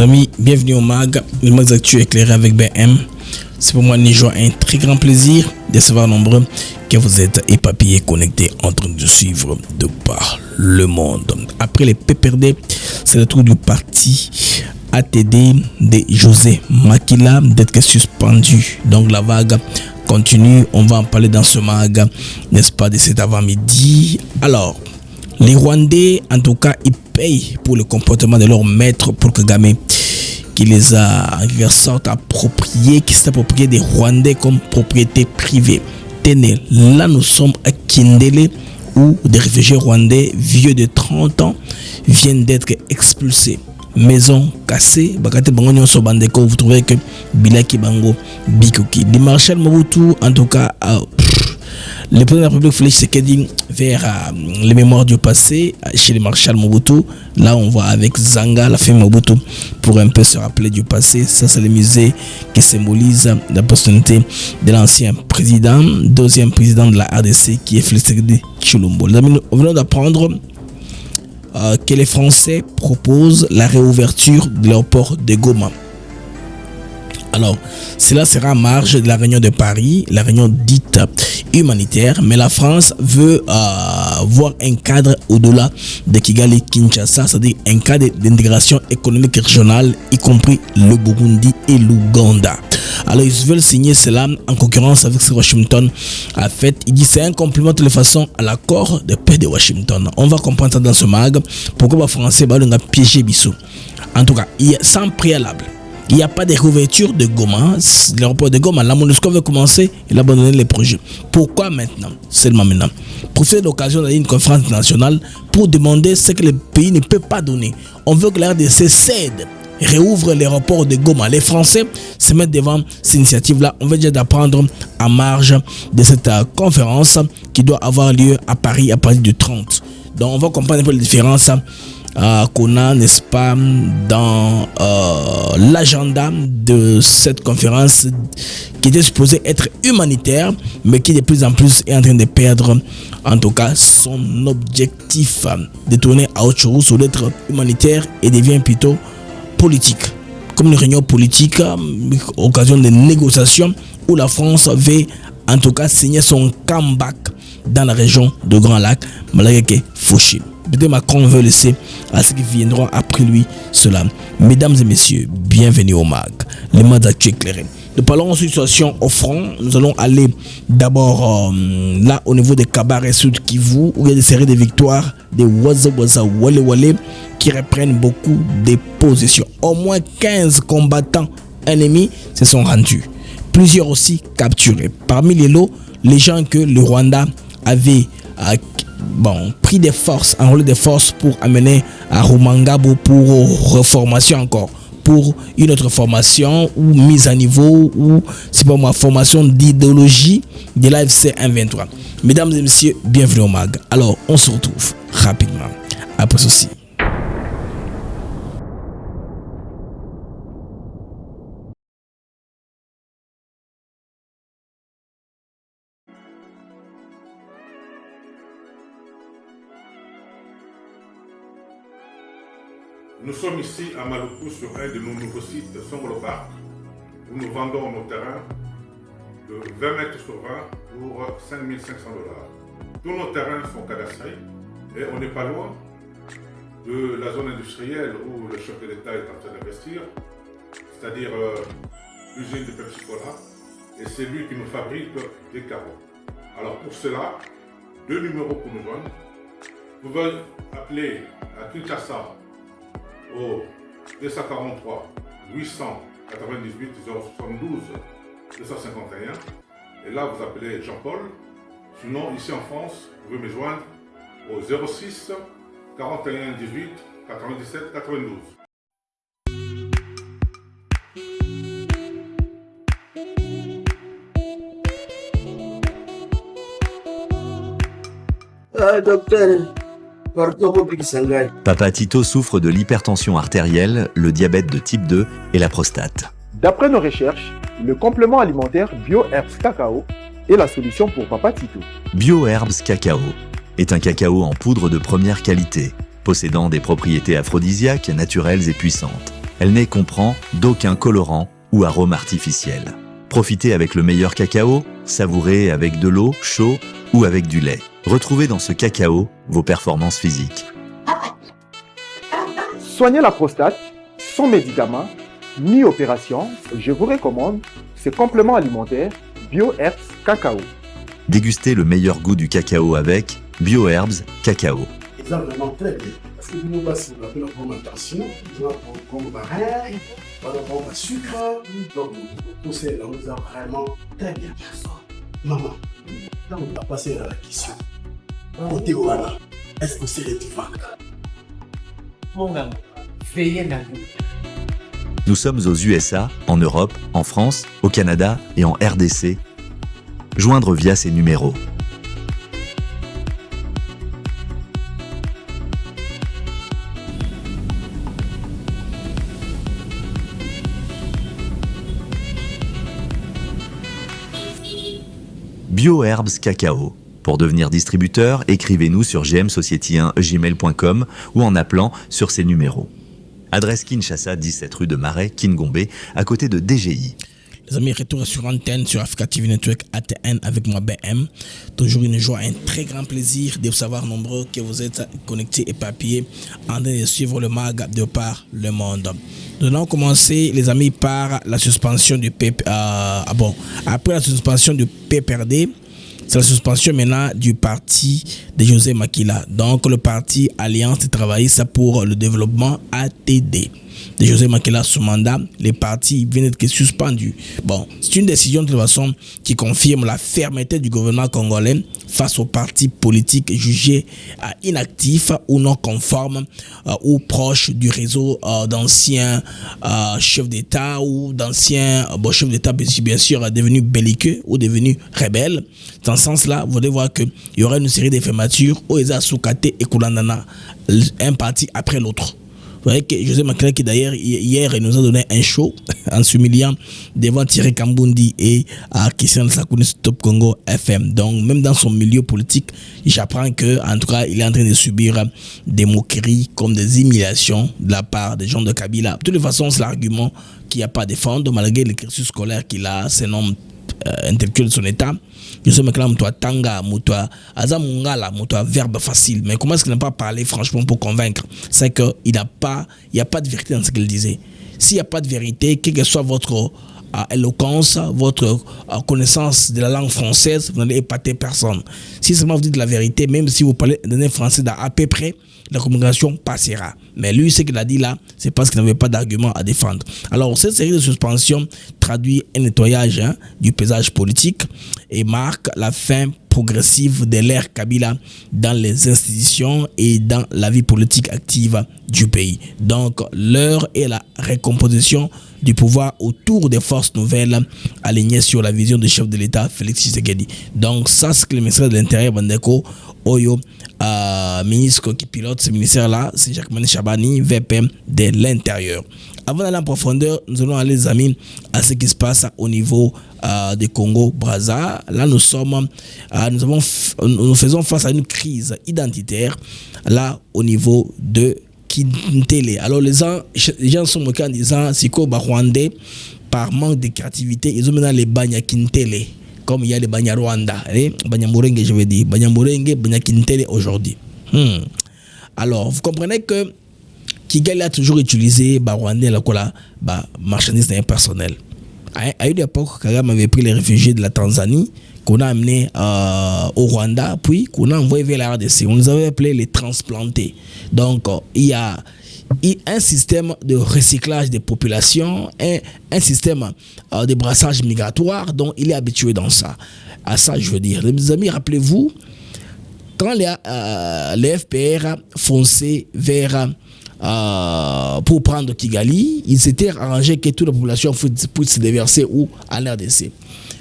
Amis, bienvenue au MAG, le MAG Actu éclairé avec BM. C'est pour moi une joie et un très grand plaisir de savoir nombreux que vous êtes éparpillés, connectés, en train de suivre de par le monde. Après les PPRD, c'est le tour du parti ATD de José Makila d'être suspendu. Donc la vague continue, on va en parler dans ce MAG, n'est-ce pas, de cet avant-midi. Alors, les Rwandais, en tout cas, ils payent pour le comportement de leur maître pour Kagame, qui les a en quelque sorte appropriés, qui s'est approprié des Rwandais comme propriété privée. Tenez, là nous sommes à Kindele, où des réfugiés rwandais vieux de 30 ans viennent d'être expulsés. Maison cassée, vous trouvez que Bilaki Bango Bikoki. Le marshal Mobutu, en tout cas, le président de la République Félix Tshisekedi vers les mémoires du passé chez le marshal Mobutu. Là, on voit avec Zanga, la famille Mobutu, pour un peu se rappeler du passé. Ça, c'est le musée qui symbolise la personnalité de l'ancien président, deuxième président de la RDC, qui est Félix Tshisekedi Tshilombo. Nous venons d'apprendre que les Français proposent la réouverture de l'aéroport de Goma. Alors, cela sera en marge de la réunion de Paris, la réunion dite humanitaire, mais la France veut voir un cadre au-delà de Kigali Kinshasa, c'est-à-dire un cadre d'intégration économique régionale, y compris le Burundi et l'Ouganda. Alors, ils veulent signer cela en concurrence avec ce que Washington a fait. Il dit que c'est un complément de toute façon à l'accord de paix de Washington. On va comprendre ça dans ce mag. Pourquoi les Français vont piéger Bissou. En tout cas, sans préalable. Il n'y a pas de réouverture de Goma. L'aéroport de Goma, la MONUSCO veut commencer, il a abandonné les projets. Pourquoi maintenant? Seulement maintenant. Profiter de l'occasion d'aller à une conférence internationale pour demander ce que le pays ne peut pas donner. On veut que la RDC cède, réouvre l'aéroport de Goma. Les Français se mettent devant cette initiative-là. On veut déjà d'apprendre en marge de cette conférence qui doit avoir lieu à Paris à partir du 30. Donc on va comprendre un peu les différences qu'on a, n'est-ce pas, dans l'agenda de cette conférence qui était supposée être humanitaire, mais qui de plus en plus est en train de perdre, en tout cas, son objectif de tourner à autre chose, ou d'être humanitaire, et devient plutôt politique. Comme une réunion politique, occasion de négociations, où la France veut, en tout cas, signer son comeback dans la région de Grand Lac, malgré que Fouché. Peut-être Macron veut laisser à ceux qui viendront après lui cela. Mesdames et messieurs, bienvenue au MAG, le MAG Actu éclairé. Nous parlons de situation au front. Nous allons aller d'abord là au niveau de Kabare Sud Kivu, où il y a des séries de victoires des Waza Wale Wale qui reprennent beaucoup de positions. Au moins 15 combattants ennemis se sont rendus. Plusieurs aussi capturés. Parmi les lots, les gens que le Rwanda avait pris des forces, enrôlé des forces pour amener à Rumangabo pour reformation encore, pour une autre formation ou mise à niveau ou c'est pas moi formation d'idéologie de l'AFC 123. Mesdames et messieurs, bienvenue au MAG. Alors on se retrouve rapidement après ceci. Nous sommes ici à Maluku sur un de nos nouveaux sites, Songolo Park, où nous vendons nos terrains de 20 mètres sur 20 pour 5 500 $. Tous nos terrains sont cadastrés et on n'est pas loin de la zone industrielle où le chef de l'État est en train d'investir, c'est-à-dire l'usine de Pepsi Cola, et c'est lui qui nous fabrique des carreaux. Alors pour cela, 2 numéros pour nous joindre. Vous pouvez appeler à Kinshasa au 243 898 072 251 et là vous appelez Jean-Paul. Sinon ici en France vous pouvez me joindre au 06 41 18 97 92. Docteur, Papa Tito souffre de l'hypertension artérielle, le diabète de type 2 et la prostate. D'après nos recherches, le complément alimentaire BioHerbs Cacao est la solution pour Papa Tito. BioHerbs Cacao est un cacao en poudre de première qualité, possédant des propriétés aphrodisiaques, naturelles et puissantes. Elle n'est comprend d'aucun colorant ou arôme artificiel. Profitez avec le meilleur cacao, savourez avec de l'eau, chaud ou avec du lait. Retrouvez dans ce cacao vos performances physiques. Soigner la prostate, sans médicaments, ni opération, je vous recommande ce complément alimentaire BioHerbs Cacao. Dégustez le meilleur goût du cacao avec BioHerbs Cacao. Ils ont vraiment très bien. Parce que nous, si on appelle la fermentation, nous avons comme baril, nous avons le sucre, donc tout ça, nous avons vraiment très bien. Maman, là on va passer à la question. Côté voilà, est-ce que c'est le divan? Mon gars, veillez la vie. Nous sommes aux USA, en Europe, en France, au Canada et en RDC. Joindre via ces numéros. BioHerbs Cacao. Pour devenir distributeur, écrivez-nous sur gmsociety1gmail.com ou en appelant sur ces numéros. Adresse Kinshasa, 17 rue de Marais, Kingombe, à côté de DGI. Les amis, retour sur antenne sur Africa TV Network ATN avec moi BM. Toujours une joie, un très grand plaisir de vous savoir nombreux que vous êtes connectés et papiers en train de suivre le mag de par le monde. Nous allons commencer, les amis, par la suspension du après la suspension du PPRD, c'est la suspension maintenant du parti de José Makila. Donc le parti Alliance des travaillistes pour le développement ATD de José Makila sous mandat, les partis viennent d'être suspendus. Bon, c'est une décision de toute façon qui confirme la fermeté du gouvernement congolais face aux partis politiques jugés inactifs ou non conformes ou proches du réseau d'anciens chefs d'État ou d'anciens chefs d'État bien sûr devenus belliqueux ou devenus rebelles. Dans ce sens-là, vous allez voir qu'il y aura une série de fermetures où ils ont Soukate et Koulandana, un parti après l'autre. Vous voyez que José Makila qui d'ailleurs hier il nous a donné un show en s'humiliant devant Thierry Kambundi et Christian Sakounis Top Congo FM. Donc même dans son milieu politique, j'apprends que en tout cas il est en train de subir des moqueries comme des humiliations de la part des gens de Kabila. De toute façon, c'est l'argument qu'il n'y a pas à défendre malgré le cursus scolaire qu'il a, ses noms intellectuels de son état. Je sais que là, toi tanga, toi azamungala, toi verbe facile. Mais comment est-ce qu'il n'a pas parlé franchement pour convaincre? C'est qu'il n'y a pas de vérité dans ce qu'il disait. S'il n'y a pas de vérité, quelle que soit votre éloquence, votre connaissance de la langue française, vous n'allez épater personne. Si seulement vous dites la vérité, même si vous parlez d'un français à peu près, la communication passera. Mais lui, ce qu'il a dit là, c'est parce qu'il n'avait pas d'argument à défendre. Alors, cette série de suspensions traduit un nettoyage du paysage politique et marque la fin progressive de l'ère Kabila dans les institutions et dans la vie politique active du pays. Donc, l'heure est la recomposition du pouvoir autour des forces nouvelles alignées sur la vision du chef de l'État, Félix Tshisekedi. Donc, ça, c'est que le ministère de l'Intérieur, Bandeko, Oyo, ministre qui pilote ce ministère-là, c'est Jacques-Mani Chabani, VPM de l'Intérieur. Avant d'aller en profondeur, nous allons aller, les amis, à ce qui se passe au niveau du Congo-Brazza. Là, nous faisons face à une crise identitaire, là, au niveau de Kintele. Alors, les gens sont moqués en disant, c'est quoi, Rwandais, par manque de créativité, ils ont maintenant les bagnes Kintele. Comme il y a les Banya Rwanda, Banya Murenge, je veux dire, Banya Murenge, Banya Kintele aujourd'hui. Alors, vous comprenez que Kigali a toujours utilisé Rwanda la marchandise impersonnelle. À une époque, Kagame avait pris les réfugiés de la Tanzanie, qu'on a amenés au Rwanda, puis qu'on a envoyé vers la RDC. On les avait appelés les transplantés. Donc, il y a un système de recyclage des populations, un système de brassage migratoire dont il est habitué dans ça. À ça, je veux dire. Les amis, rappelez-vous, quand les FPR fonçaient vers pour prendre Kigali, ils s'étaient arrangés que toute la population puisse se déverser ou à l'RDC.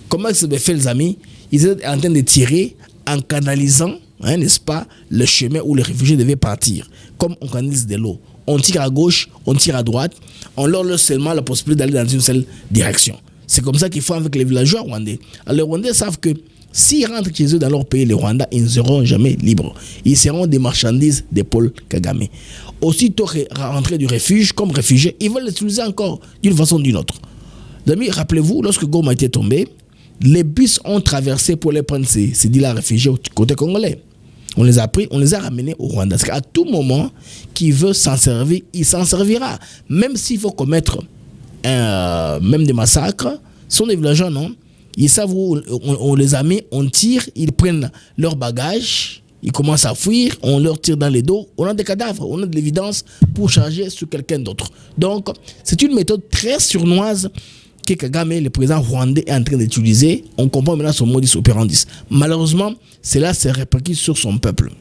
Comment ça se fait, les amis? Ils étaient en train de tirer en canalisant, n'est-ce pas, le chemin où les réfugiés devaient partir. Comme on canalise de l'eau. On tire à gauche, on tire à droite, on leur laisse seulement la possibilité d'aller dans une seule direction. C'est comme ça qu'ils font avec les villageois rwandais. Alors les Rwandais savent que s'ils rentrent chez eux dans leur pays, les Rwandais, ils ne seront jamais libres. Ils seront des marchandises de Paul Kagame. Aussitôt rentrés du refuge, comme réfugiés, ils veulent l'utiliser encore d'une façon ou d'une autre. Les amis, rappelez-vous, lorsque Goma était tombé, les bus ont traversé pour les prendre ces dix-là réfugiés au côté congolais. On les a pris, on les a ramenés au Rwanda. Parce qu'à tout moment, qui veut s'en servir, il s'en servira. Même s'il faut commettre même des massacres, ce sont des villageois, non? Ils savent où on les a mis, on tire, ils prennent leurs bagages, ils commencent à fuir, on leur tire dans les dos, on a des cadavres, on a de l'évidence pour charger sur quelqu'un d'autre. Donc, c'est une méthode très sournoise que Kagame, le président rwandais, est en train d'utiliser. On comprend maintenant son modus operandi. Malheureusement, cela se répercute sur son peuple.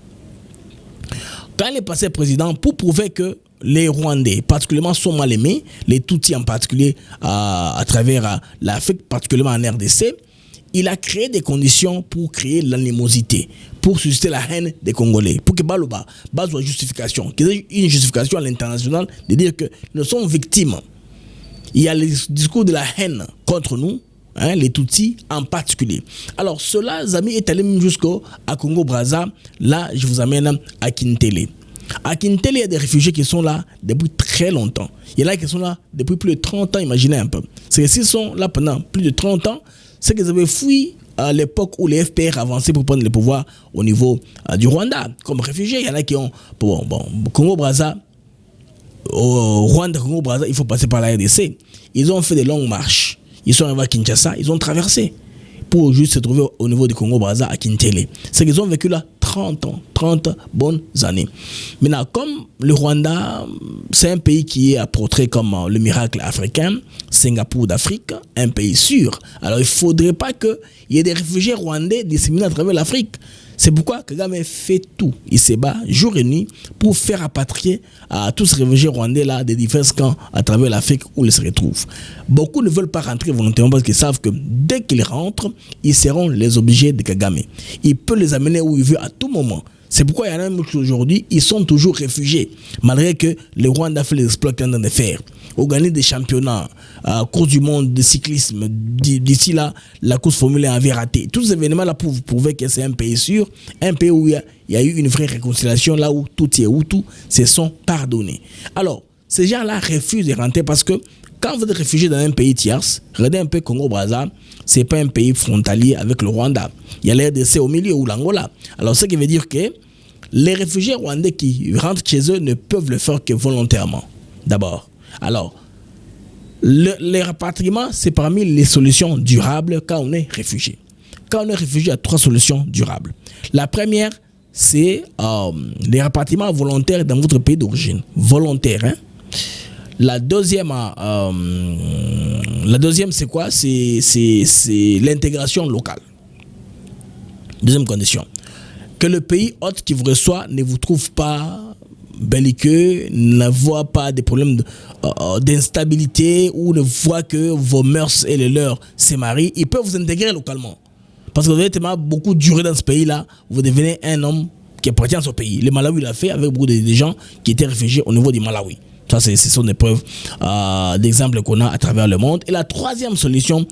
Quand il est passé président, pour prouver que les Rwandais, particulièrement, sont mal aimés, les Tutsis en particulier à travers l'Afrique, particulièrement en RDC, il a créé des conditions pour créer l'animosité, pour susciter la haine des Congolais, pour que Baloba base une justification, qu'il y ait une justification à l'international de dire que nous sommes victimes. Il y a le discours de la haine contre nous, les Tutsis en particulier. Alors cela, les amis, est allé même jusqu'à Congo-Brazza. Là, je vous amène à Kintele. À Kintele, il y a des réfugiés qui sont là depuis très longtemps. Il y en a qui sont là depuis plus de 30 ans, imaginez un peu. C'est que s'ils sont là pendant plus de 30 ans, c'est qu'ils avaient fui à l'époque où les FPR avançaient pour prendre le pouvoir au niveau du Rwanda. Comme réfugiés, il y en a qui ont... Congo-Brazza, au Rwanda, Congo-Brazza, il faut passer par la RDC. Ils ont fait des longues marches. Ils sont arrivés à Kinshasa, ils ont traversé pour juste se trouver au niveau du Congo-Brazza à Kintele. C'est qu'ils ont vécu là 30 ans, 30 bonnes années. Maintenant, comme le Rwanda, c'est un pays qui est apporté comme le miracle africain, Singapour d'Afrique, un pays sûr. Alors, il ne faudrait pas qu'il y ait des réfugiés rwandais disséminés à travers l'Afrique. C'est pourquoi Kagame fait tout. Il se bat jour et nuit pour faire rapatrier à tous ces réfugiés rwandais là des divers camps à travers l'Afrique où ils se retrouvent. Beaucoup ne veulent pas rentrer volontairement parce qu'ils savent que dès qu'ils rentrent, ils seront les objets de Kagame. Il peut les amener où il veut à tout moment. C'est pourquoi il y en a même aujourd'hui, ils sont toujours réfugiés, malgré que le Rwanda fait les exploits qu'il est en train de faire. Organise des championnats, course du monde de cyclisme, d'ici là, la course Formule 1 avait raté. Tous ces événements-là pour prouver que c'est un pays sûr, un pays où il y a eu une vraie réconciliation, là où tout et où tout se sont pardonnés. Alors, ces gens-là refusent de rentrer parce que quand vous êtes réfugié dans un pays tiers, regardez un peu Congo-Brazza, c'est pas un pays frontalier avec le Rwanda. Il y a l'RDC au milieu ou l'Angola. Alors, ce qui veut dire que les réfugiés rwandais qui rentrent chez eux ne peuvent le faire que volontairement. D'abord. Alors, les rapatriements, c'est parmi les solutions durables quand on est réfugié. Quand on est réfugié, il y a 3 solutions durables. La première, c'est les rapatriements volontaires dans votre pays d'origine. Volontaire, hein? La deuxième, c'est quoi? C'est l'intégration locale. Deuxième condition. Que le pays hôte qui vous reçoit ne vous trouve pas belliqueux, ne voit pas des problèmes d'instabilité ou ne voit que vos mœurs et les leurs se marient, ils peuvent vous intégrer localement. Parce que vous avez tellement beaucoup duré dans ce pays-là, vous devenez un homme qui appartient à ce pays. Le Malawi l'a fait avec beaucoup de gens qui étaient réfugiés au niveau du Malawi. Ça, ce sont des preuves d'exemples qu'on a à travers le monde. Et la troisième solution,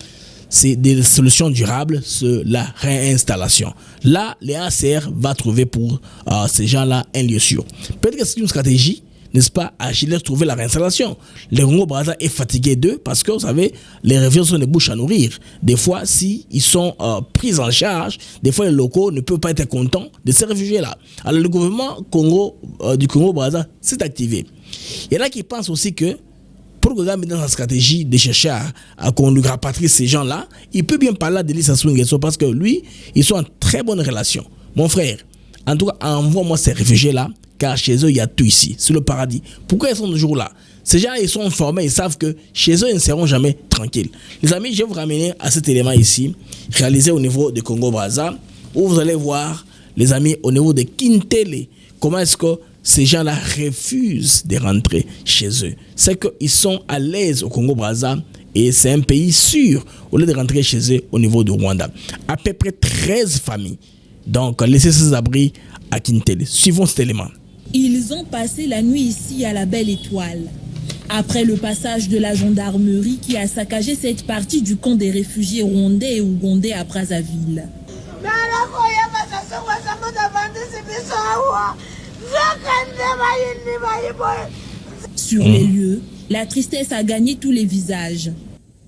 c'est des solutions durables, c'est la réinstallation. Là, les ACR va trouver pour ces gens-là un lieu sûr. Peut-être que c'est une stratégie, n'est-ce pas, à Chile trouver la réinstallation. Le Congo-Brazza est fatigué d'eux parce que, vous savez, les réfugiés sont des bouches à nourrir. Des fois, si ils sont pris en charge, des fois, les locaux ne peuvent pas être contents de ces réfugiés-là. Alors, le gouvernement du Congo-Brazza s'est activé. Il y en a qui pensent aussi que pour Kagame dans sa stratégie de chercher à qu'on lui rapatrie ces gens-là, il peut bien parler de Denis Sassou Nguesso parce que lui, ils sont en très bonne relation. Mon frère, en tout cas, envoie-moi ces réfugiés-là, car chez eux, il y a tout ici, c'est le paradis. Pourquoi ils sont toujours là? Ces gens, ils sont informés, ils savent que chez eux, ils ne seront jamais tranquilles. Les amis, je vais vous ramener à cet élément ici, réalisé au niveau de Congo-Brazza, où vous allez voir, les amis, au niveau de Kintele, comment est-ce que ces gens-là refusent de rentrer chez eux. C'est qu'ils sont à l'aise au Congo-Brazza et c'est un pays sûr au lieu de rentrer chez eux au niveau du Rwanda. À peu près 13 familles. Donc, laissez ces abris à Kintele. Suivons cet élément. Ils ont passé la nuit ici à la Belle Étoile. Après le passage de la gendarmerie qui a saccagé cette partie du camp des réfugiés rwandais et ougandais à Brazzaville. Sur les lieux, la tristesse a gagné tous les visages.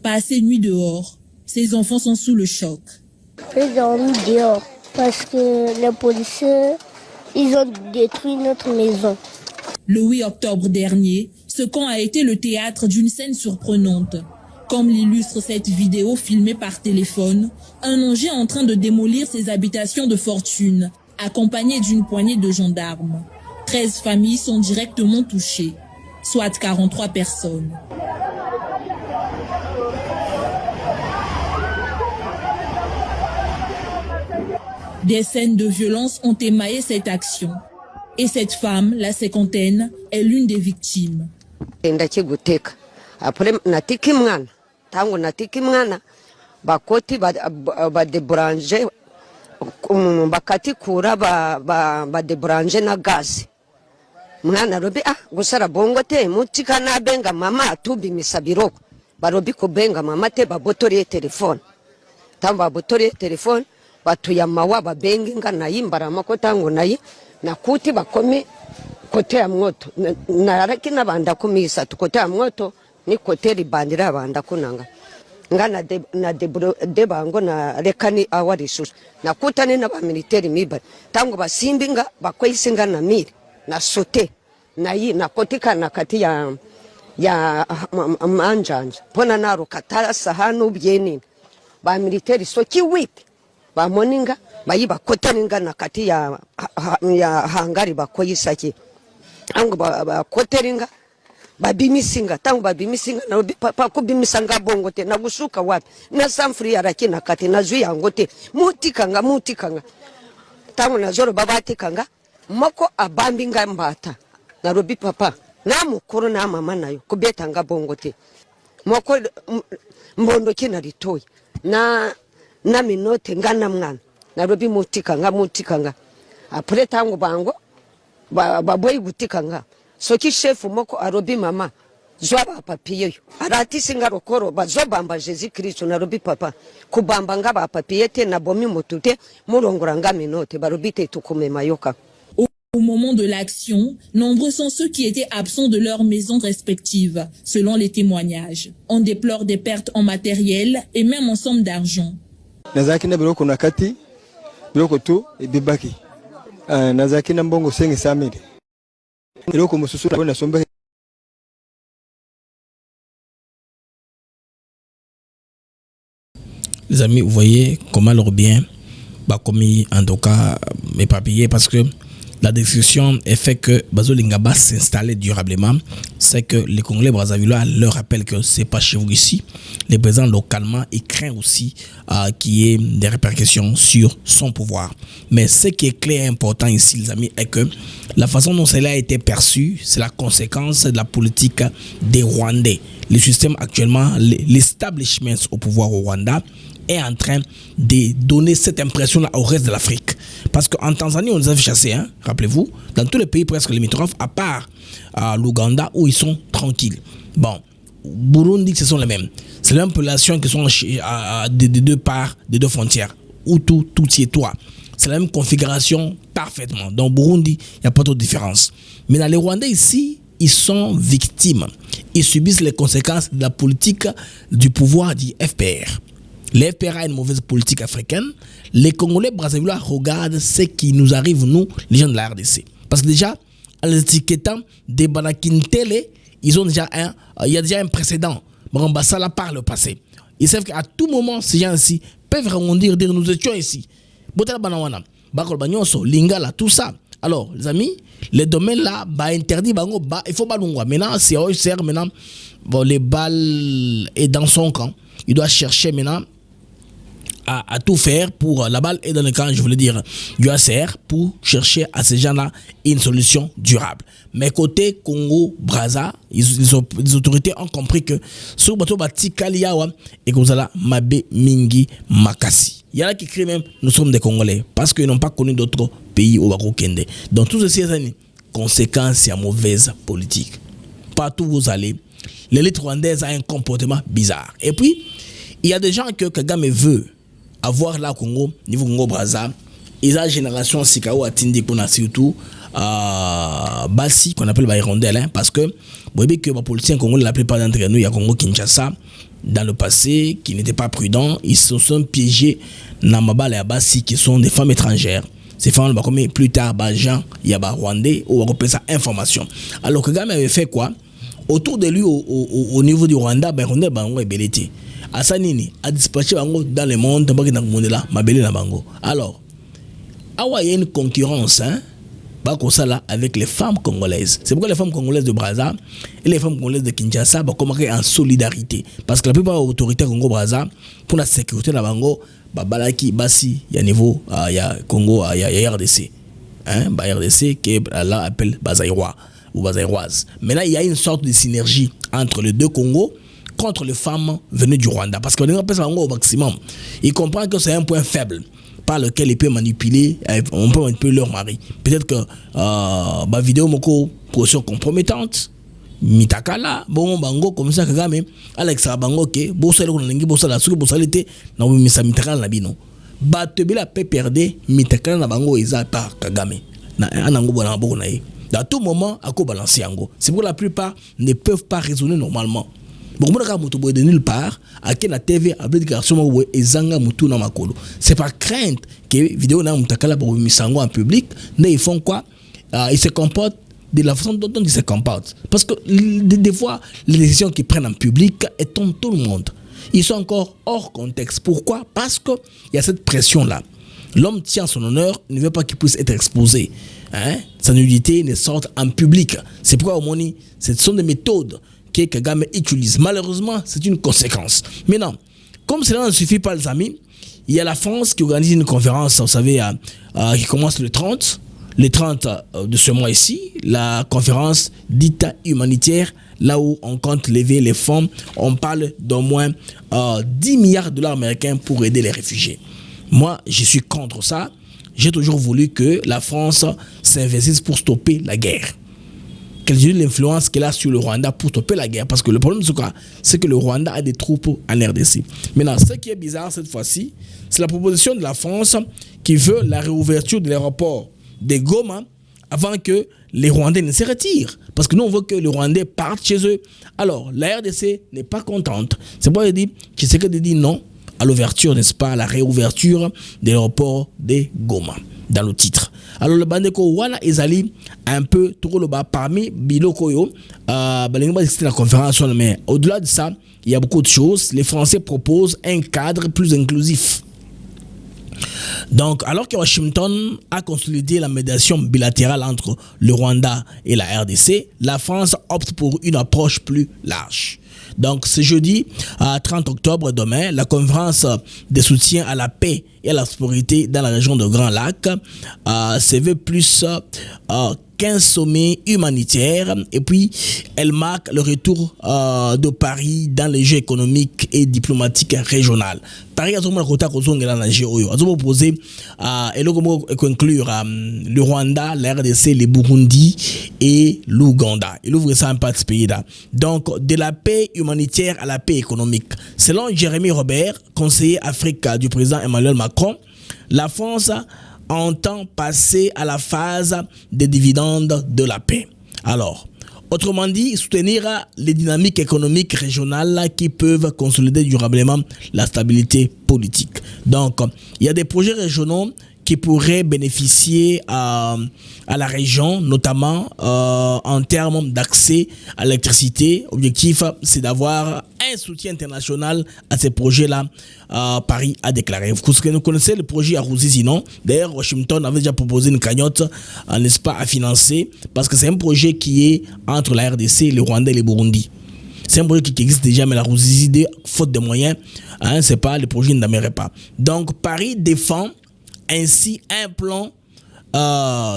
Passé nuit dehors, ces enfants sont sous le choc. J'ai dormi dehors parce que les policiers, ils ont détruit notre maison. Le 8 octobre dernier, ce camp a été le théâtre d'une scène surprenante. Comme l'illustre cette vidéo filmée par téléphone, un engin en train de démolir ses habitations de fortune, accompagné d'une poignée de gendarmes. 13 familles sont directement touchées, soit 43 personnes. Des scènes de violence ont émaillé cette action. Et cette femme, la cinquantaine, est l'une des victimes. Tangu natiki mwana bakoti badebranche bakati kura badebranche na gazi mwana robi gusara bongo te mutika na benga mama atubi misabiroko barobi kubenga mama te babotori telefone tamba babotori telefone batuya mawa babengi ngana yimbara makota ngo nayi nakuti bakomi kote ya mwoto na rakina banda kumisa tukote ya mwoto ni koteri bandira banda kunanga ngana debango na rekani awarisu na kutane na ba military miba tangu basimbinga bakwesinga na miri na sote na yi na kotika na kati ya manjanja pona naro katara sahanu byeni ba military so kiwiti ba moninga bayiba kotaninga na kati ya hangari bakoyisaki tangu ba koteringa babimisinga tangu babimisinga na papa kubimisanga bongo te na gusuka wapi na samfri ya rakina kati na zuya ngote mutikanga tangu na zoro babatikanga moko abambinga mbata na robi papa na mukuru na mama nayo kubetanga bongo te moko mbondo kina litoi na minote ngana mwana na robi mutikanga apre tangu bango baboyi gutikanga soki chefu moko arobi mama zwaba papiye arati singa rokoro bazobamba Jésus Christ na robi papa kubamba ngaba papiye te na bomi motute mulongora minote barobite tukume mayoka. Au moment de l'action, nombreux sont ceux qui étaient absents de leurs maisons respectives, selon les témoignages. On déplore des pertes en matériel et même en somme d'argent. Nazaki na biloko nakati biloko tu ebibaki nazaki na mbongo 500 000. Les amis, vous voyez comment leur bien va commis en tout cas mes papiers parce que la discussion est fait que Bazo Lingaba s'installer durablement. C'est que les Congolais Brazzavillois leur rappellent que c'est pas chez vous ici. Les présents localement, ils craignent aussi qu'il y ait des répercussions sur son pouvoir. Mais ce qui est clair et important ici, les amis, est que la façon dont cela a été perçu, c'est la conséquence de la politique des Rwandais. Le système actuellement, l'establishment au pouvoir au Rwanda est en train de donner cette impression-là au reste de l'Afrique. Parce qu'en Tanzanie, on les a chassés, hein, rappelez-vous, dans tous les pays presque limitrophes, à part l'Ouganda, où ils sont tranquilles. Bon, Burundi, ce sont les mêmes. C'est les mêmes populations qui sont des deux parts, des deux frontières. Hutu, Tutsi et toi. C'est la même configuration parfaitement. Dans Burundi, il n'y a pas de différence. Mais dans les Rwandais ici, ils sont victimes. Ils subissent les conséquences de la politique du pouvoir du FPR. Le FPR a une mauvaise politique africaine. Les Congolais Brazzavillois regardent ce qui nous arrive, nous, les gens de la RDC. Parce que déjà, en les étiquetant des Banakintele, ils ont déjà il y a déjà un précédent. Ça là par le passé. Ils savent qu'à tout moment, ces gens-ci peuvent rebondir, dire nous étions ici. Botala Banawana, Bakol Banyoso, Lingala, tout ça. Alors, les amis, les domaines là, interdit, il faut balungwa. Maintenant, c'est OICR, maintenant, bon, les balles est dans son camp. Il doit chercher maintenant à tout faire pour la balle est dans le camp, je voulais dire, du ACR pour chercher à ces gens-là une solution durable. Mais côté Congo, Brazza, les autorités ont compris que ce bateau bâti Kaliawa et que vous allez Mabe Mingi Makasi. Il y en a qui crient même nous sommes des Congolais parce qu'ils n'ont pas connu d'autres pays au Bako Kende. Dans toutes ces années, conséquence, c'est une mauvaise politique. Partout où vous allez, l'élite rwandaise a un comportement bizarre. Et puis, il y a des gens que Kagame veut avoir là Congo, niveau Congo Brazza, ils ont génération Sikao Atindi qu'on a surtout Bassi qu'on appelle Bayrondel, hein, parce que vous voyez que les politiciens congolais, la plupart d'entre nous, il y a Congo Kinshasa dans le passé qui n'étaient pas prudents, ils se sont piégés dans Mabal et Bassi qui sont des femmes étrangères. Ces femmes, comme plus tard, Jean, il y a Rwandais, où on appelle ça information. Alors que Kagame avait fait quoi? Autour de lui, au niveau du Rwanda, Rwanda est belleté. À Sanini, a dispatché dans le monde, alors, il y a une concurrence, hein, avec les femmes congolaises. C'est pourquoi les femmes congolaises de Brazza et les femmes congolaises de Kinshasa vont commencer en solidarité. Parce que la plupart des autorités Congo-Brazza, pour la sécurité de la Bango, Balaki, Bassi, il y a niveau, il y a Congo, il y a RDC. Hein, RDC qui là appelle Bazaïrois ou Bazaïroise. Maintenant, il y a une sorte de synergie entre les deux Congos contre les femmes venues du Rwanda. Parce qu'on appelle ça au maximum. Ils comprennent que c'est un point faible par lequel ils peuvent manipuler, on peut manipuler leur mari. Peut-être que ma vidéo moko position compromettante, mitakala, bon bango comme ça Kagame, Alex Bango ke, bossa le konangi bossa la suki bossa l'été, na misa mitakala na bino. Ba tebela pe perdre mitakala na bango eza par Kagame. Na anango bona boko na ye. Dans tout moment à ko balancer yango. C'est pour la plupart ne peuvent pas raisonner normalement. Bon, de nulle part, à qui la TV a des déclarations et zanga mutu na makolo. C'est par crainte que vidéo na mutakala pour misango en public, mais ils font quoi? Ils se comportent de la façon dont ils se comportent. Parce que des fois, les décisions qu'ils prennent en public étonnent tout le monde. Ils sont encore hors contexte. Pourquoi? Parce qu'il y a cette pression-là. L'homme tient son honneur, il ne veut pas qu'il puisse être exposé. Hein? Sa nudité ne sorte en public. C'est pourquoi, au moins, ce sont des méthodes que Kagame utilise. Malheureusement, c'est une conséquence. Maintenant, comme cela ne suffit pas, les amis, il y a la France qui organise une conférence, vous savez, qui commence le 30 de ce mois ici, la conférence dite humanitaire, là où on compte lever les fonds. On parle d'au moins 10 milliards de dollars américains pour aider les réfugiés. Moi, je suis contre ça. J'ai toujours voulu que la France s'investisse pour stopper la guerre. Quelle est l'influence qu'elle a sur le Rwanda pour stopper la guerre? Parce que le problème, c'est quoi? C'est que le Rwanda a des troupes en RDC. Maintenant, ce qui est bizarre cette fois-ci, c'est la proposition de la France qui veut la réouverture de l'aéroport de Goma avant que les Rwandais ne se retirent. Parce que nous, on veut que les Rwandais partent chez eux. Alors, la RDC n'est pas contente. C'est pourquoi il dit qu'il dit non à l'ouverture, n'est-ce pas, à la réouverture de l'aéroport de Goma, dans le titre. Alors le bandeko wana ezali un peu trop le bas parmi biloko yo c'était la conférence, mais au-delà de ça, il y a beaucoup de choses. Les Français proposent un cadre plus inclusif. Donc, alors que Washington a consolidé la médiation bilatérale entre le Rwanda et la RDC, la France opte pour une approche plus large. Donc, ce jeudi, 30 octobre, demain, la conférence de soutien à la paix et à la prospérité dans la région de Grand Lac se veut plus qu'un sommet humanitaire, et puis elle marque le retour de Paris dans les jeux économiques et diplomatiques régionaux. Paris a proposé inclure le Rwanda, la RDC, le Burundi et l'Ouganda. Il ouvre ça un peu de ce pays-là. Donc, de la paix humanitaire à la paix économique. Selon Jérémy Robert, conseiller Afrique du président Emmanuel Macron, la France entend passer à la phase des dividendes de la paix. Alors, autrement dit, soutenir les dynamiques économiques régionales qui peuvent consolider durablement la stabilité politique. Donc, il y a des projets régionaux qui pourraient bénéficier à la région, notamment en termes d'accès à l'électricité. L'objectif, c'est d'avoir un soutien international à ces projets-là. Paris a déclaré. Vous connaissez le projet à Ruzizi, non? D'ailleurs, Washington avait déjà proposé une cagnotte, n'est-ce pas, à financer, parce que c'est un projet qui est entre la RDC, le Rwanda et le Burundi. C'est un projet qui existe déjà, mais la Ruzizi, faute de moyens, hein, c'est pas, le projet n'amènerait pas. Donc, Paris défend ainsi un plan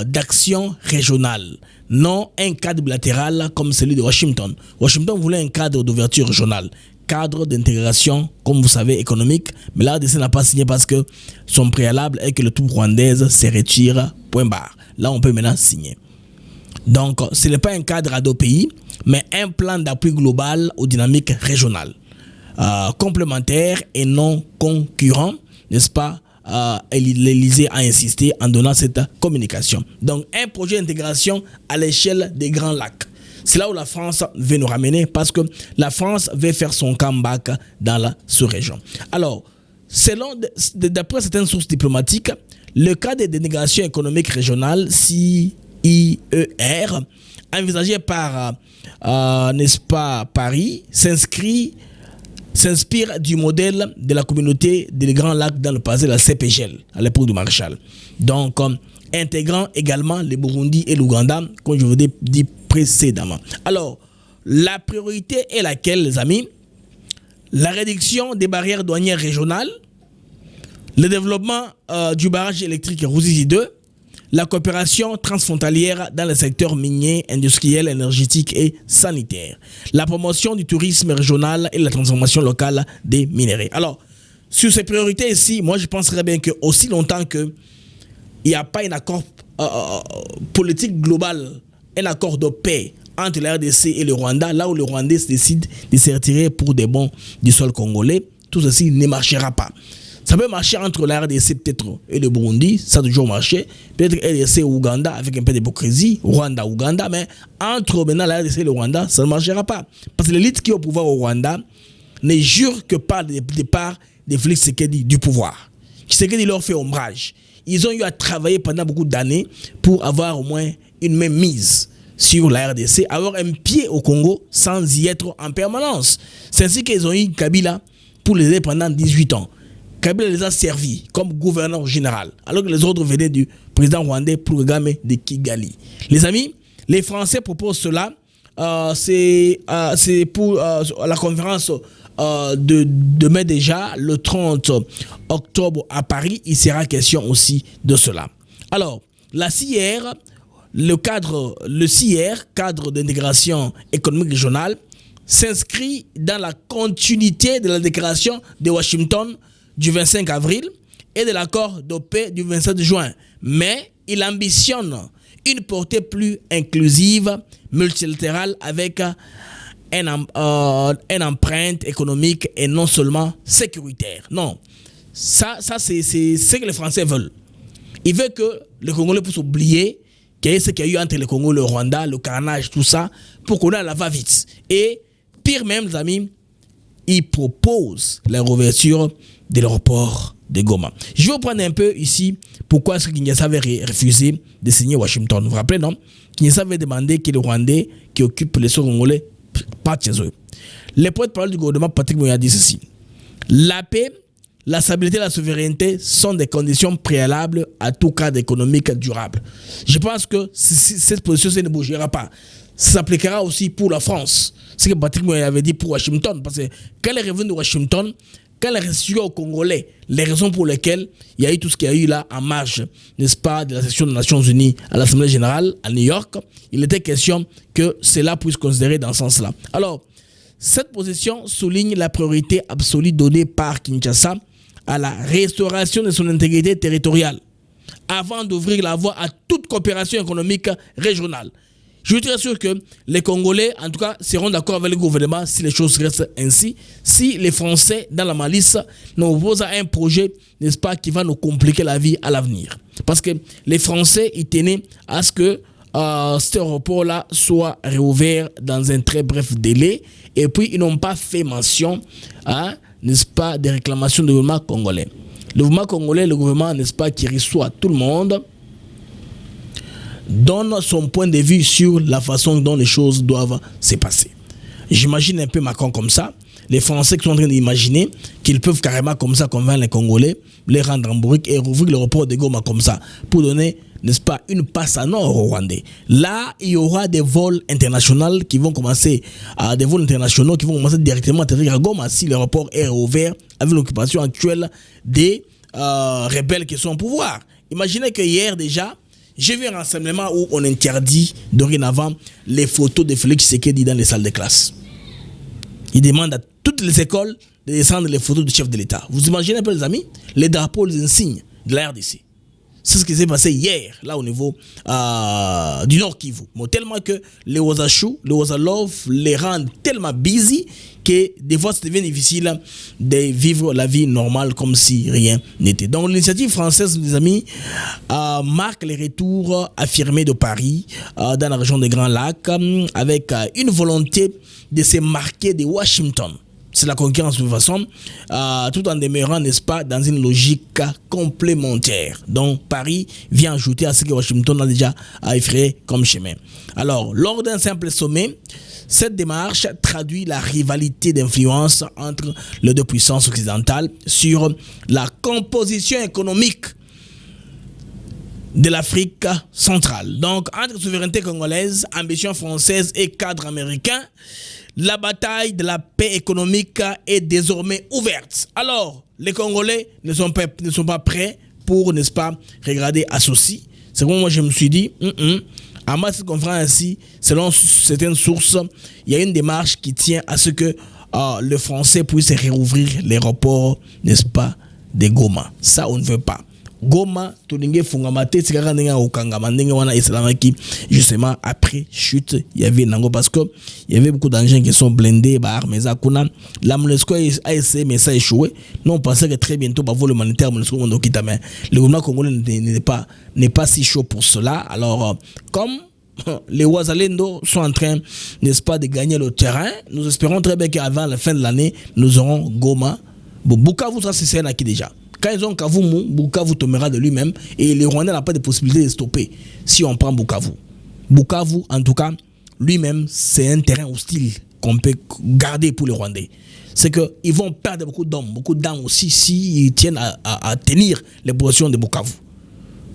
d'action régionale, non un cadre bilatéral comme celui de Washington. Washington voulait un cadre d'ouverture régionale, cadre d'intégration, comme vous savez, économique, mais là, l'ADC n'a pas signé parce que son préalable est que le tout rwandaise se retire, point barre. Là, on peut maintenant signer. Donc, ce n'est pas un cadre à deux pays, mais un plan d'appui global aux dynamiques régionales, complémentaires et non concurrents. n'est-ce pas, l'Élysée a insisté en donnant cette communication. Donc, un projet d'intégration à l'échelle des Grands Lacs. C'est là où la France veut nous ramener parce que la France veut faire son comeback dans la sous-région. Alors, d'après certaines sources diplomatiques, le cas des dénégations économiques régionales, CIER, envisagé par, n'est-ce pas, Paris, s'inspire du modèle de la communauté des Grands Lacs dans le passé, la CPGL, à l'époque du Maréchal. Donc, intégrant également le Burundi et l'Ouganda, comme je vous ai dit précédemment. Alors, la priorité est laquelle, les amis? La réduction des barrières douanières régionales, le développement du barrage électrique Ruzizi 2, la coopération transfrontalière dans le secteur minier, industriel, énergétique et sanitaire, la promotion du tourisme régional et la transformation locale des minerais. Alors, sur ces priorités ici, moi je penserais bien que aussi longtemps qu'il n'y a pas un accord politique global, un accord de paix entre la RDC et le Rwanda, là où le Rwandais décide de se retirer pour des bons du sol congolais, tout ceci ne marchera pas. Ça peut marcher entre la RDC peut-être et le Burundi, ça a toujours marché. Peut-être RDC et Ouganda avec un peu d'hypocrisie, Rwanda, Ouganda, mais entre maintenant la RDC et le Rwanda, ça ne marchera pas. Parce que l'élite qui est au pouvoir au Rwanda ne jure que par le départ de Félix Tshisekedi du pouvoir. Tshisekedi leur fait ombrage. Ils ont eu à travailler pendant beaucoup d'années pour avoir au moins une même mise sur la RDC, avoir un pied au Congo sans y être en permanence. C'est ainsi qu'ils ont eu Kabila pour les aider pendant 18 ans. Kabila les a servis comme gouverneur général, alors que les autres venaient du président rwandais Paul Kagame de Kigali. Les amis, les Français proposent cela. C'est pour la conférence de demain déjà, le 30 octobre à Paris. Il sera question aussi de cela. Alors, la CIR, le CIR, cadre d'intégration économique régionale, s'inscrit dans la continuité de la déclaration de Washington du 25 avril et de l'accord de paix du 27 juin. Mais il ambitionne une portée plus inclusive, multilatérale, avec une empreinte économique et non seulement sécuritaire. Non, ça c'est ce que les Français veulent. Ils veulent que les Congolais puissent oublier qu'il y a ce qu'il y a eu entre le Congo et le Rwanda, le carnage, tout ça, pour qu'on ait la va-vite. Et pire même, les amis, ils proposent la réouverture de l'aéroport de Goma. Je vais vous prendre un peu ici pourquoi est-ce que Kinshasa avait refusé de signer Washington. Vous vous rappelez, non? Kinshasa avait demandé que les Rwandais qui occupent les sols congolais partent chez eux. Le porte-parole du gouvernement, Patrick Moya, dit ceci. La paix, la stabilité et la souveraineté sont des conditions préalables à tout cadre économique durable. Je pense que cette position ne bougera pas. Ça s'appliquera aussi pour la France. C'est ce que Patrick Moya avait dit pour Washington. Parce que quand il est revenu de Washington, quand il est reçu aux Congolais, les raisons pour lesquelles il y a eu tout ce qu'il y a eu là en marge, n'est-ce pas, de la session des Nations Unies à l'Assemblée Générale à New York, il était question que cela puisse considérer dans ce sens-là. Alors, cette position souligne la priorité absolue donnée par Kinshasa à la restauration de son intégrité territoriale, avant d'ouvrir la voie à toute coopération économique régionale. Je suis très sûr que les Congolais, en tout cas, seront d'accord avec le gouvernement si les choses restent ainsi. Si les Français, dans la malice, nous proposent un projet, n'est-ce pas, qui va nous compliquer la vie à l'avenir. Parce que les Français, ils tenaient à ce que cet aéroport-là soit réouvert dans un très bref délai. Et puis, ils n'ont pas fait mention, n'est-ce pas, des réclamations du gouvernement congolais. Le gouvernement congolais, le gouvernement, n'est-ce pas, qui reçoit tout le monde, donne son point de vue sur la façon dont les choses doivent se passer. J'imagine un peu Macron comme ça. Les Français qui sont en train d'imaginer qu'ils peuvent carrément comme ça convaincre les Congolais, les rendre en bourrique et rouvrir l'aéroport de Goma comme ça pour donner, n'est-ce pas, une passe à nord au Rwandais. Là, il y aura des vols internationaux qui vont commencer directement à atterrir à Goma si l'aéroport est ouvert avec l'occupation actuelle des rebelles qui sont au pouvoir. Imaginez que hier déjà, j'ai vu un rassemblement où on interdit dorénavant les photos de Félix Tshisekedi dans les salles de classe. Il demande à toutes les écoles de descendre les photos du chef de l'État. Vous imaginez un peu, les amis, les drapeaux, les insignes de la RDC. C'est ce qui s'est passé hier, là au niveau du Nord Kivu. Bon, tellement que les Wazachou, les Wazalov les rendent tellement busy que des fois ça devient difficile de vivre la vie normale comme si rien n'était. Donc l'initiative française, les amis, marque les retours affirmés de Paris dans la région des Grands Lacs avec une volonté de se marquer de Washington. C'est la concurrence de toute façon, tout en demeurant, n'est-ce pas, dans une logique complémentaire. Donc Paris vient ajouter à ce que Washington a déjà effrayé comme chemin. Alors, lors d'un simple sommet, cette démarche traduit la rivalité d'influence entre les deux puissances occidentales sur la composition économique de l'Afrique centrale. Donc, entre souveraineté congolaise, ambition française et cadre américain, la bataille de la paix économique est désormais ouverte. Alors, les Congolais ne sont pas prêts pour, n'est-ce pas, regarder à ceci. C'est comme moi je me suis dit, à ma cette conférence ici, selon certaines sources, il y a une démarche qui tient à ce que le Français puisse réouvrir l'aéroport, n'est-ce pas, de Goma. Ça, on ne veut pas. Goma, Toninge Fungamate, Tikaranenga Okangamandenge Wana Islamaki, justement après chute, il y avait Nango parce que il y avait beaucoup d'engins qui sont blindés, bah armés à Kuna. La MONUSCO a essayé, mais ça a échoué. Nous on pensait que très bientôt, bah, vol humanitaire, MONUSCO, on a quitté, mais le gouvernement congolais n'est pas si chaud pour cela. Alors, comme les Wazalendo sont en train, n'est-ce pas, de gagner le terrain, nous espérons très bien qu'avant la fin de l'année, nous aurons Goma. Bon, Bukavu, ça c'est un acquis déjà. Quand ils ont Kavumu, Bukavu tombera de lui-même et les Rwandais n'ont pas de possibilité de stopper si on prend Bukavu. Bukavu, en tout cas, lui-même, c'est un terrain hostile qu'on peut garder pour les Rwandais. C'est qu'ils vont perdre beaucoup d'hommes aussi s'ils tiennent à tenir les positions de Bukavu.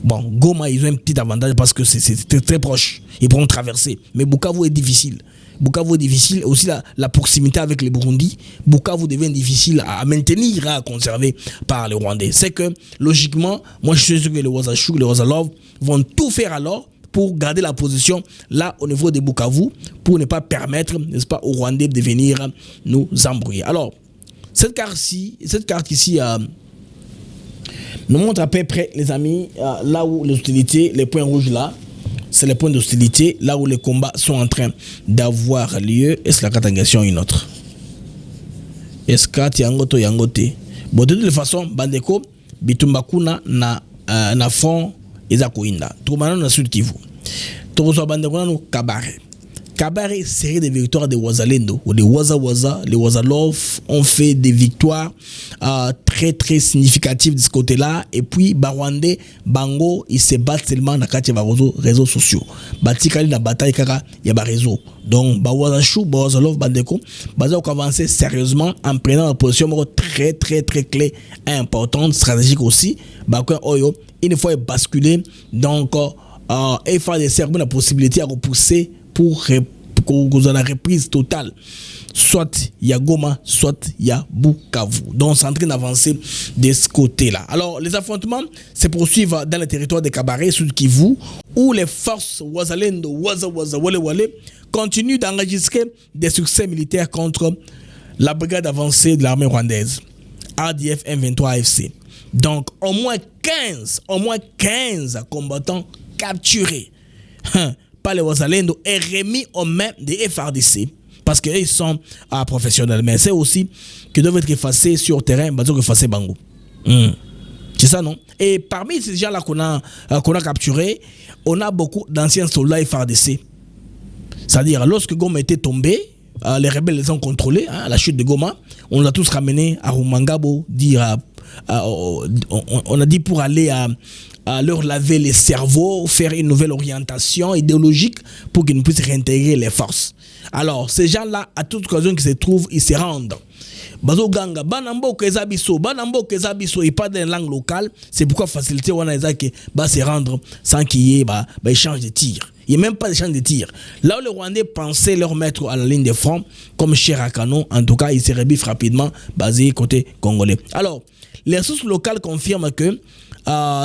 Bon, Goma, ils ont un petit avantage parce que c'est très, très proche. Ils pourront traverser. Mais Bukavu est difficile. Bukavu est difficile, aussi la proximité avec les Burundi. Bukavu devient difficile à maintenir, à conserver par les Rwandais. C'est que, logiquement, moi je suis sûr que les Wazachou, les Wazalov vont tout faire alors pour garder la position là au niveau de Bukavu, pour ne pas permettre, n'est-ce pas, aux Rwandais de venir nous embrouiller. Alors, cette carte ici nous montre à peu près, les amis, là où les hostilités, les points rouges là, c'est les points d'hostilité, là où les combats sont en train d'avoir lieu. Est-ce que la catangation est une autre? Est-ce que yangoto yangote? Bon, de toute façon, Bandeko, Bitumbakuna na fond Ezakoinda. Toumano na Sud Kivu. Tozo Bandeko na Kabare. Kabare, série de victoires des Wazalendo, ou des Waza, les Wazalov ont fait des victoires très très significatives de ce côté-là. Et puis, Barwande, Bango, ils se battent seulement dans les réseaux sociaux. Batikali na bataille kaka, il y a des réseaux. Donc, Bawazachou, Bawazalov, Bandeko, Baza ont avancé sérieusement en prenant une position très très très clé, importante, stratégique aussi. Bakouin Oyo, une fois basculé, donc, il faut la possibilité à repousser pour la reprise totale. Soit il y a Goma, soit il y a Bukavu. Donc c'est en train d'avancer de ce côté-là. Alors les affrontements se poursuivent dans le territoire de Kabare, Sud Kivu, où les forces Wazalendo, Wale continuent d'enregistrer des succès militaires contre la brigade avancée de l'armée rwandaise, RDF M23 AFC. Donc au moins 15 combattants capturés par les Wazalendo et remis aux mains des FARDC parce qu'ils sont professionnels. Mais c'est aussi qu'ils doivent être effacés sur terrain, ils doivent effacer Bango. C'est ça, non? Et parmi ces gens-là qu'on a capturés, on a beaucoup d'anciens soldats FARDC. C'est-à-dire, lorsque Goma était tombé, les rebelles les ont contrôlés, à la chute de Goma, on les a tous ramenés à Rumangabo, on a dit pour aller à leur laver les cerveaux, faire une nouvelle orientation idéologique pour qu'ils puissent réintégrer les forces. Alors, ces gens-là, à toute occasion qu'ils se trouvent, ils se rendent. Bazoganga, Banambo Kezabiso, ils parlent d'une langue locale, c'est pourquoi faciliter se rendre sans qu'il y ait échange de tirs. Il n'y a même pas d'échange de tirs. Là où les Rwandais pensaient leur mettre à la ligne de front, comme Cherakano, en tout cas, ils se rebiffent rapidement, basés côté congolais. Alors, les sources locales confirment que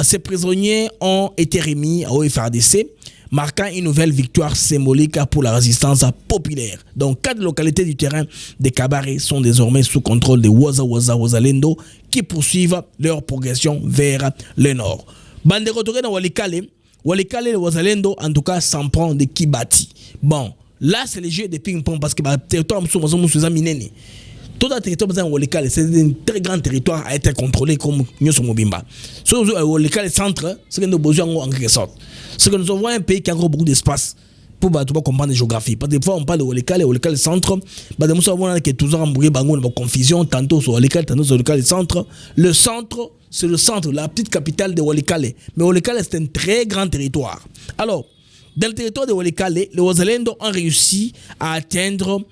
ces prisonniers ont été remis au FARDC, marquant une nouvelle victoire symbolique pour la résistance populaire. Donc, 4 localités du terrain de Kabare sont désormais sous contrôle des Wazalendo qui poursuivent leur progression vers le nord. Bande retourné dans Walikale, le Wazalendo en tout cas s'en prend de Kibati. Bon, là c'est le jeu de ping-pong parce que le territoire mineni. Tout le territoire de Walikale, c'est un très grand territoire à être contrôlé comme Nyoso Mobimba. Sur Walikale centre, c'est que nous avons besoin en quelque sorte. C'est que nous avons un pays qui a encore beaucoup d'espace pour comprendre la géographie. Parce que des fois on parle de Walikale centre, nous avons toujours embrouillé une confusion, tantôt sur Walikale, tantôt sur Walikale centre. Le centre, c'est le centre, la petite capitale de Walikale. Mais Walikale, c'est un très grand territoire. Alors, dans le territoire de Walikale, les Wazalendo ont réussi à éteindre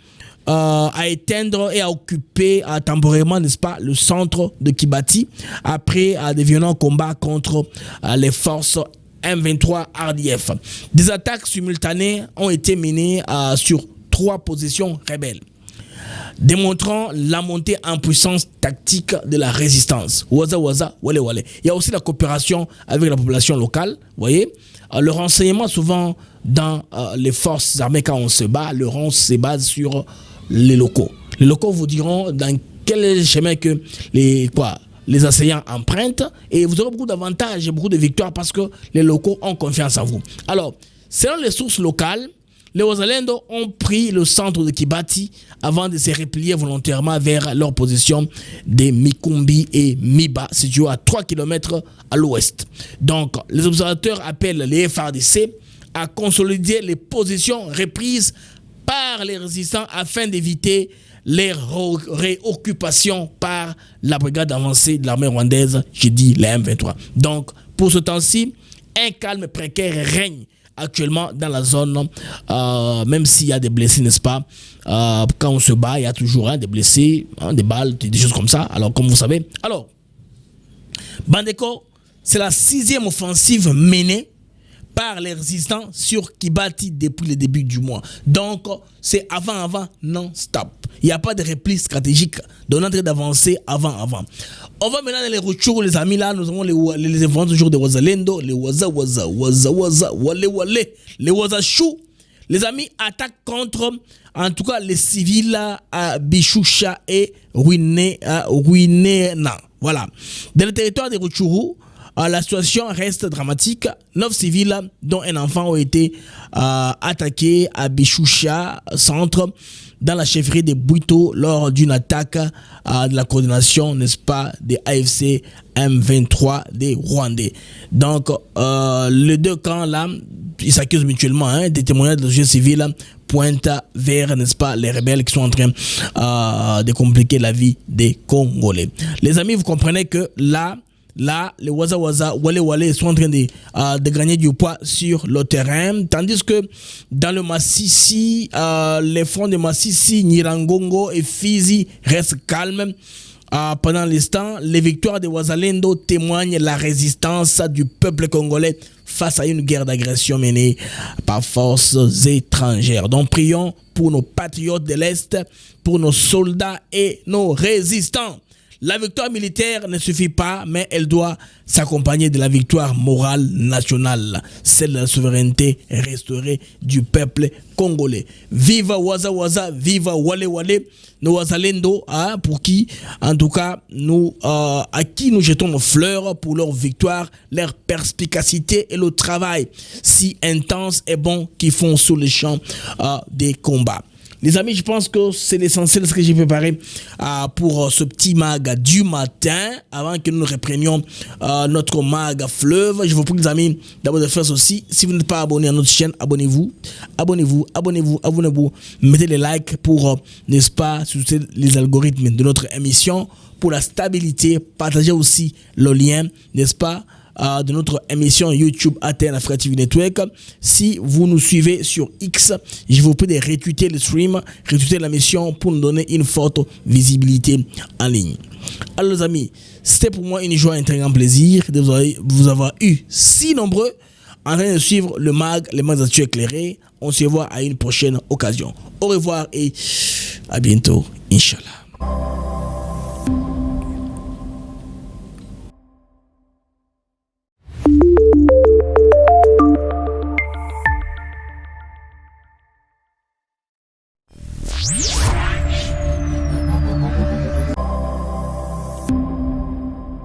et à occuper temporairement, n'est-ce pas, le centre de Kibati après des violents combats contre les forces M23 RDF. Des attaques simultanées ont été menées sur 3 positions rebelles, démontrant la montée en puissance tactique de la résistance. Waza Waza, Wale Wale. Il y a aussi la coopération avec la population locale. Vous voyez, le renseignement souvent dans les forces armées quand on se bat, le renseignement se base sur les locaux. Les locaux vous diront dans quel chemin que les assaillants empruntent et vous aurez beaucoup d'avantages et beaucoup de victoires parce que les locaux ont confiance en vous. Alors, selon les sources locales, les Wazalendo ont pris le centre de Kibati avant de se replier volontairement vers leur position de Mikumbi et Miba, situés à 3 km à l'ouest. Donc, les observateurs appellent les FARDC à consolider les positions reprises par les résistants afin d'éviter les réoccupations par la brigade avancée de l'armée rwandaise, j'ai dit la M23. Donc, pour ce temps-ci, un calme précaire règne actuellement dans la zone, même s'il y a des blessés, n'est-ce pas? Quand on se bat, il y a toujours des blessés, des balles, des choses comme ça. Alors, comme vous savez, alors, Bandeko, c'est la 6e offensive menée par les résistants sur Kibati depuis le début du mois. Donc, c'est avant, non-stop. Il n'y a pas de repli stratégique. Donc, on est en train d'avancer avant. On va maintenant dans les retours, les amis, là, nous avons les événements toujours de Wazalendo, les Waza, Wale, les Wazachou. Les amis attaquent contre, en tout cas, les civils à Bishusha et Ruinena. Voilà. Dans le territoire des Rutshuru, la situation reste dramatique. 9 civils, dont un enfant, ont été attaqués à Bishusha, centre, dans la chefferie de Bouito, lors d'une attaque de la coordination, n'est-ce pas, des AFC M23 des Rwandais. Donc, les deux camps, là, ils s'accusent mutuellement, des témoignages de la société civile pointent vers, n'est-ce pas, les rebelles qui sont en train de compliquer la vie des Congolais. Les amis, vous comprenez que là, les Waza Wale sont en train de gagner du poids sur le terrain, tandis que dans le Massissi, les fronts de Massissi, Nirangongo et Fizi restent calmes. Pendant l'instant, les victoires de Wazalendo témoignent la résistance du peuple congolais face à une guerre d'agression menée par forces étrangères. Donc prions pour nos patriotes de l'Est, pour nos soldats et nos résistants. La victoire militaire ne suffit pas, mais elle doit s'accompagner de la victoire morale nationale, celle de la souveraineté restaurée du peuple congolais. Viva Waza Waza, viva Wale Wale, nos Wazalendo, pour qui, en tout cas, à qui nous jetons nos fleurs pour leur victoire, leur perspicacité et le travail si intense et bon qu'ils font sur les champs des combats. Les amis, je pense que c'est l'essentiel de ce que j'ai préparé pour ce petit mag du matin, avant que nous reprenions notre mag fleuve. Je vous prie, les amis, d'abord de faire ceci. Si vous n'êtes pas abonné à notre chaîne, abonnez-vous. Mettez les likes pour, n'est-ce pas, soutenir les algorithmes de notre émission, pour la stabilité. Partagez aussi le lien, n'est-ce pas, de notre émission YouTube ATN Africa TV Network. Si vous nous suivez sur X, je vous prie de retweeter le stream, retweeter la mission pour nous donner une forte visibilité en ligne. Alors les amis, c'était pour moi une joie et un très grand plaisir de vous avoir eu si nombreux en train de suivre le mag, les mags d'actu éclairés. On se voit à une prochaine occasion. Au revoir et à bientôt, Inch'Allah.